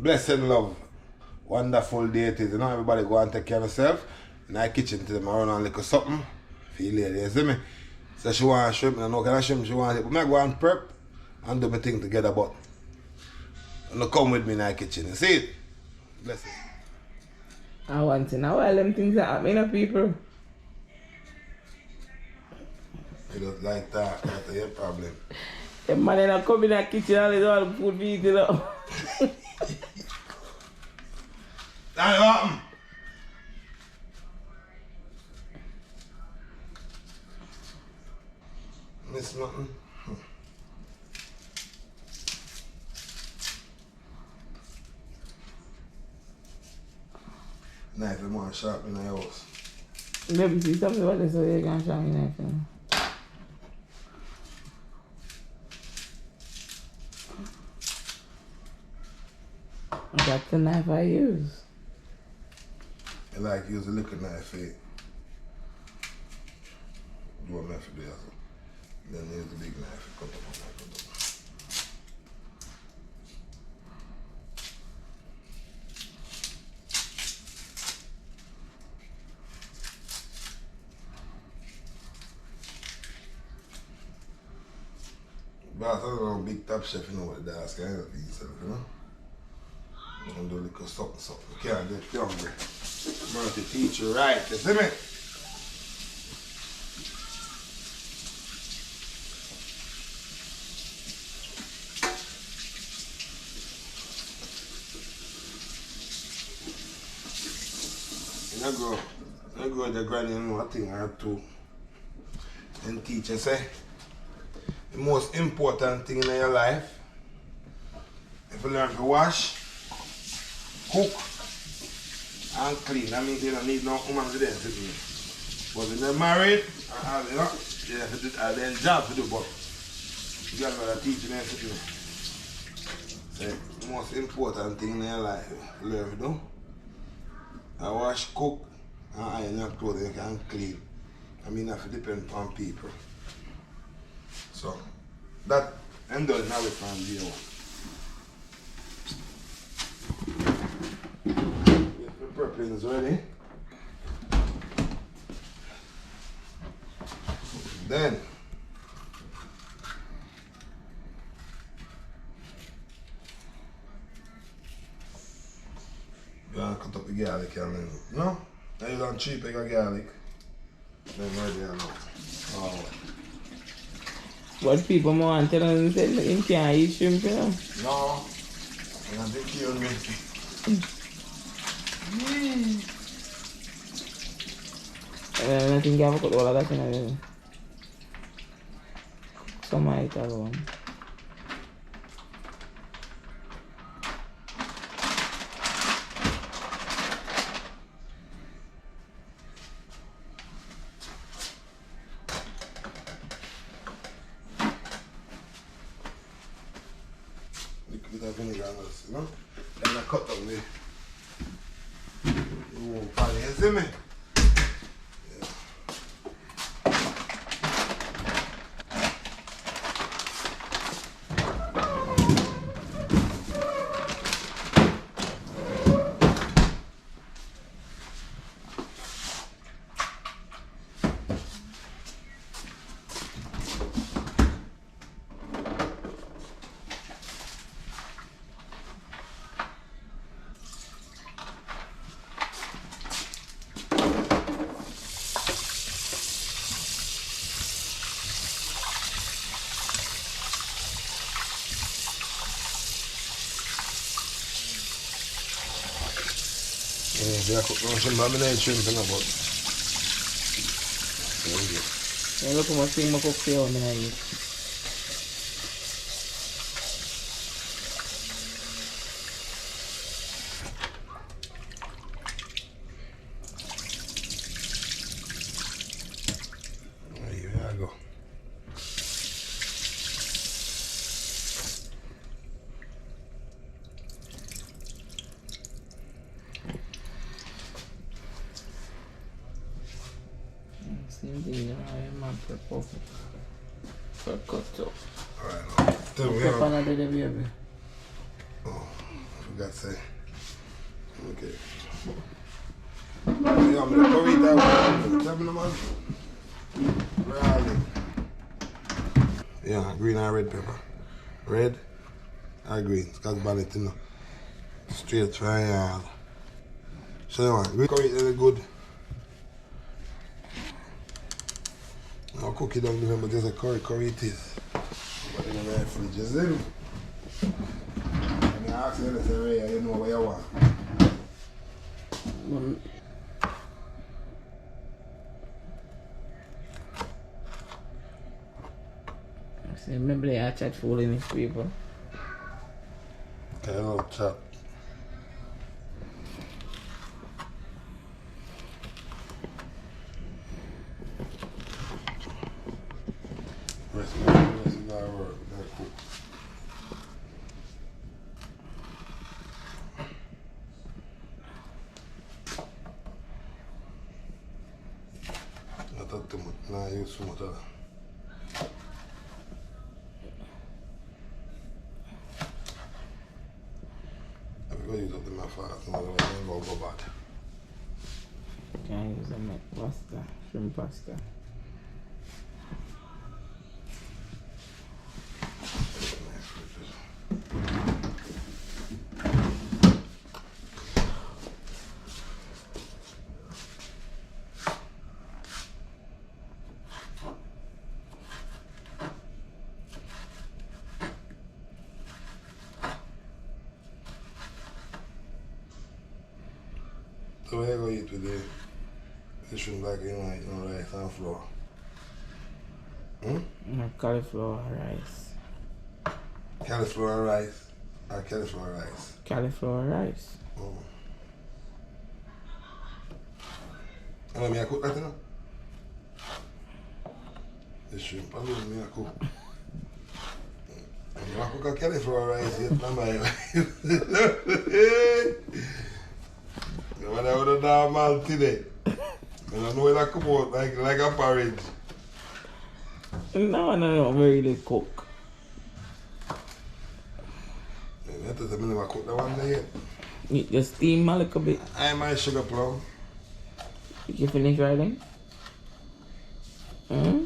blessed love. Wonderful day it is. You know, everybody go and take care of themselves. In the kitchen to them, I run on a little something. Feel lady, you see me? So she want shrimp, I know kind of shrimp she want it. But I go and prep and do my thing together, but you come with me in the kitchen. You see it? Bless it. I want to know all them things that happen to people. You don't like that, that's your problem. The man ain't come in the kitchen and there's all the food we eat, you know. That happen. Miss nothing. Knife is more sharp in the house. Maybe see something about this so you can show me knife. That's the knife I use. I like use a little knife, eh? Do what I have to do, then use the big knife. Cut up. But I don't know, big top chef, you know what the ask kind of things, you know? You can do a little something. You can't do it hungry. I'm going to teach you right, you see me? I go with the granny and one thing or two. And teacher say, the most important thing in your life, if you learn to wash, cook, and clean, that means you don't need no woman to do that. But when you're married, you know, you have to do a job to do, but you got to teach them everything. So the most important thing in your life, you learn to do, I wash, cook, and iron your clothes, you can clean. I mean, you have to depend on people. So, that I'm done now with from day one. If the prepping is ready, then you want to cut up the garlic and then, no? Now you don't cheap like a garlic. Then ready now. Oh. What people want to tell them that you can't eat shrimp, you know? No, and they kill me. I think you have to cut all of that, you know. Some might have one. Vinegar, you know? Then I cut down the pan, you see me? Yeah. Yeah, I cook no shrimp, but I don't shrimp in the pot. Yeah, look how much thing I cook for you, I eat. Here I go. Same thing, you know, I am prep for cut up. Alright, now. Tell me, prep another day, baby. oh, forgot to say. Okay. Yeah, I'm gonna go eat that one. Tell me the man. Really? Yeah, green and red pepper. Red or green. It's got bonnet, you know. Straight triangle. So you want, we cook it really good. I'll cook it down there, but there's a curry it is. But in the fridge is in. And I ask you to say, you know what you want. See, remember they are chat fooling these people. Okay, a little chat. Rest of our work, very cool. I thought too much, nah, I use too much of that. I'm going to use up in my fast, and otherwise I'm going to go bad. Can't use them like pasta, shrimp pasta. So what are you going to eat with the shrimp like you want to eat on rice and flour? Cauliflower rice. Cauliflower rice or cauliflower rice? Cauliflower rice. Oh. And let me cook that, you know? The shrimp, I love me cook. And you want to cook a cauliflower rice yet, no You want to have a normal today. You don't know what I come out like a porridge. No, we really cook. You have to tell me never cook that one day yet. You just steam a little bit. I my sugar plum. You finish riding? Hmm?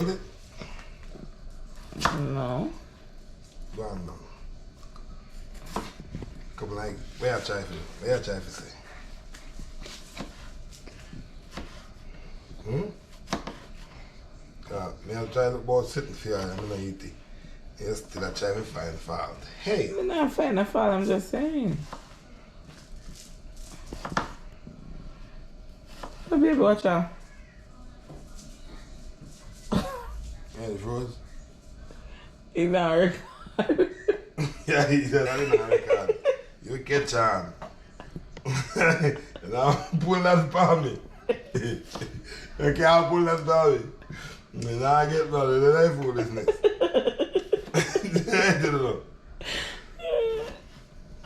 Okay. No. Go on now. Come like, where I try for say. Me I try to about sitting for you and I'm not eat it. You still I try to find fault. Hey! I'm not finding a fault, I'm just saying. Oh, baby, watch out. Yeah, the froze. He's not record. Yeah, he said I didn't record. You catch on. And I'm pulling that for me. You can't pull that for me. And I get bloody, then I foolishness. I don't know.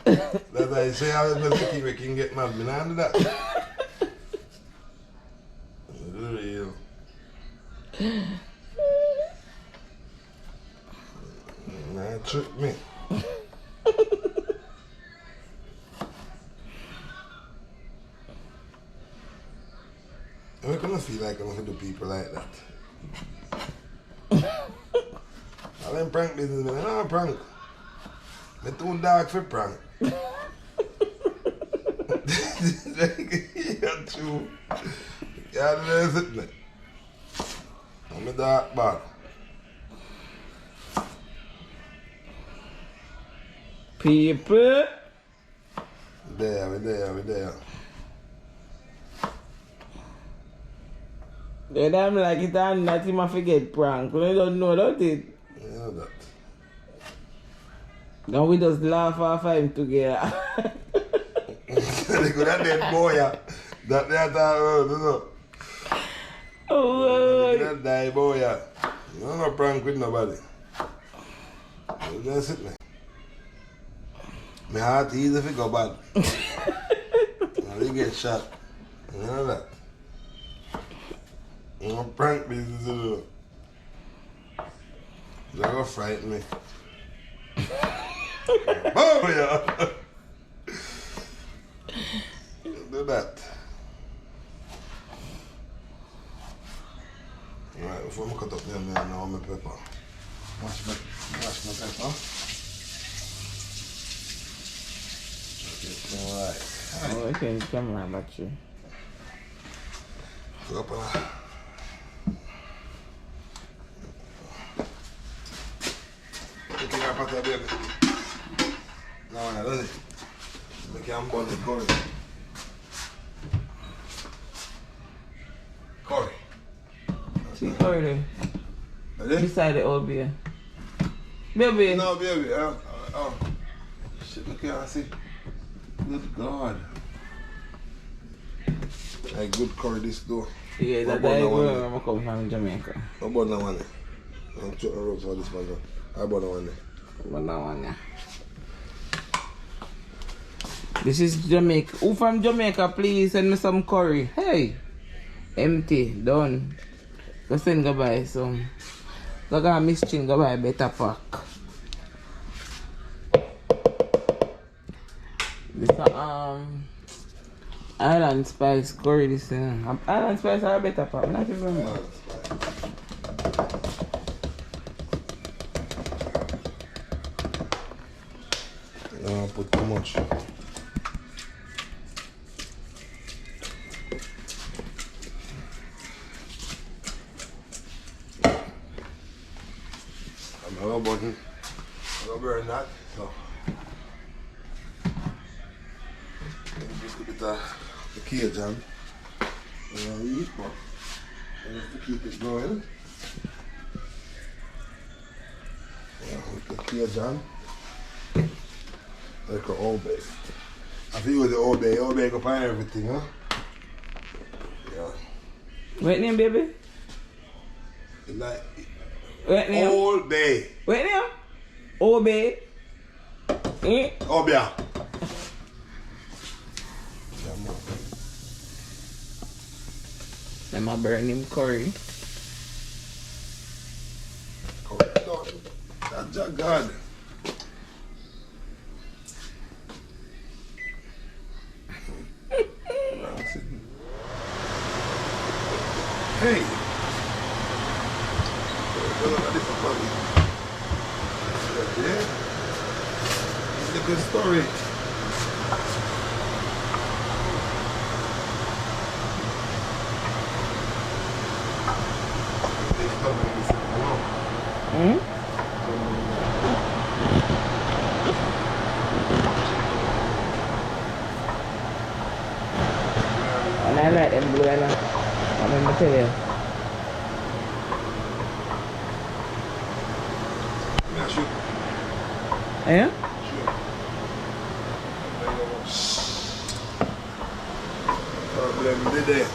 That's why I say I was going to keep making get mad. Me not do that. It's real. Nah, trick me. I'm not gonna feel like I'm gonna do people like that. All them prank business, man. I don't prank. I'm too dark for prank. You're true. You're the sitting there. I'm a dark bad. People. We're there. They damn like it and that him a forget prank. We don't know about it. You know that. Then we just laugh off him together. They could have dead boy, yeah. That they are talking about, you know. Oh, That die boy, yeah. You don't no prank with nobody. You just sit there. My heart easy if it go bad. And they get shot. You know that. I'm prank business. You're gonna frighten me. Oh, yeah. Do that. Alright, before I cut up them there now, my pepper. Mash my pepper. Okay, alright. Oh, okay, come on, battery. Up okay, I put that baby. No, I don't. Make it burn the curry. Curry. See curry there. Ready? Beside the old beer. Baby. No, baby. Oh. Shit, I can't see. Good God. Like good curry this though. Yeah, that's why I come from Jamaica. How about that one? I'm trying to rub for this one. How about that one? But that one, yeah. This is Jamaica. Who from Jamaica, please send me some curry. Hey. Empty. Done. Go send go buy some. Go get Miss Chin, go buy better pack. This Island Spice curry this Island Spice are better pack. Not even remember. No, put too much. I'm a button. I'm gonna burn that. So just a bit of the Cajun. Eat, but just to keep it going. Yeah, with the Cajun. Like an Old Bay. I feel with the Old Bay go find everything, huh? Yeah. What name, baby? It's like What name? Old Bay. What name? Old Bay. Eh? Old Bay. Let me burn him curry. That's just God. Hey. Yeah. It's a good story. Hmm? And I like them blue and I'm going to tell you. Yeah, shoot. Yeah? Problem did it.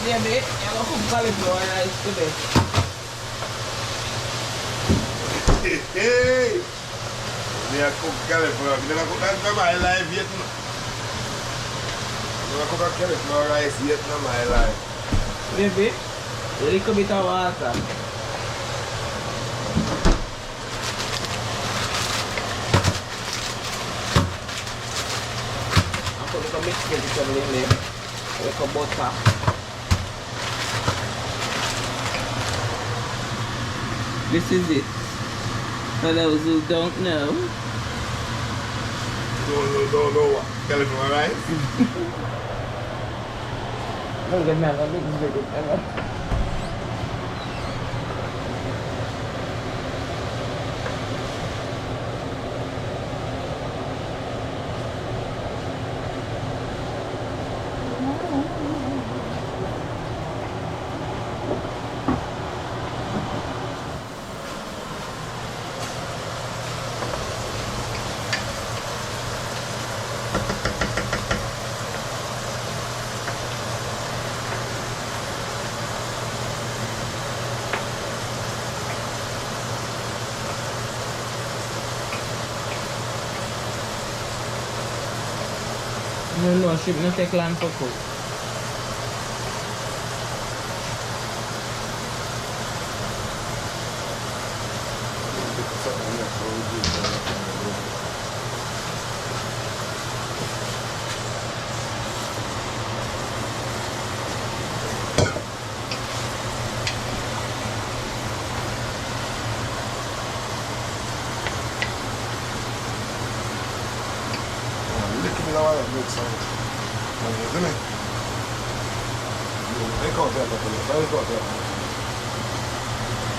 Yeah, babe. I'm going to cook cauliflower rice today. Hey! Me a cook cauliflower. Me never cook that in my life yet. Never cook a cauliflower rice yet in my life. Baby, a little bit of water. I'm going to mix vegetable in there. Like a butter. This is it. For those who don't know. Don't know what? Cauliflower rice? Look at that, mix vegetable. No, shrimp no take long for cook.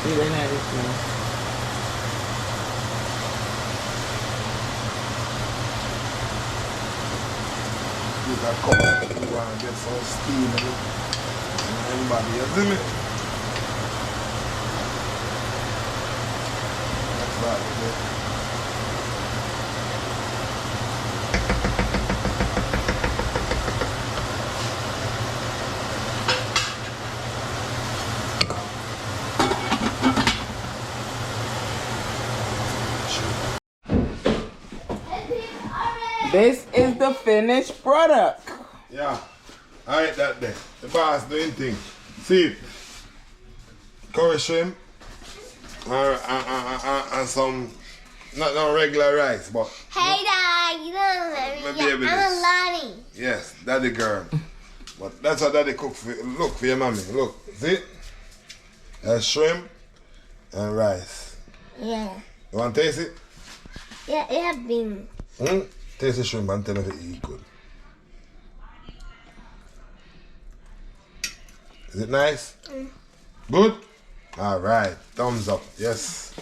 See, then I just You got cover. You want to get some steam and everybody, you see me? That's right, This is the finished product. Yeah, alright that there. The boss doing thing. See it. Curry shrimp and some not no regular rice, but Hey Dad, you don't let me. Maybe I'm a Lonnie. yes, daddy girl. But that's what daddy cook for. Look for your mommy. Look, see? Shrimp and rice. Yeah. You want to taste it? Yeah, it have been. Taste the shrimp and tell me if it eat good. Is it nice? Good? Alright, thumbs up. Yes.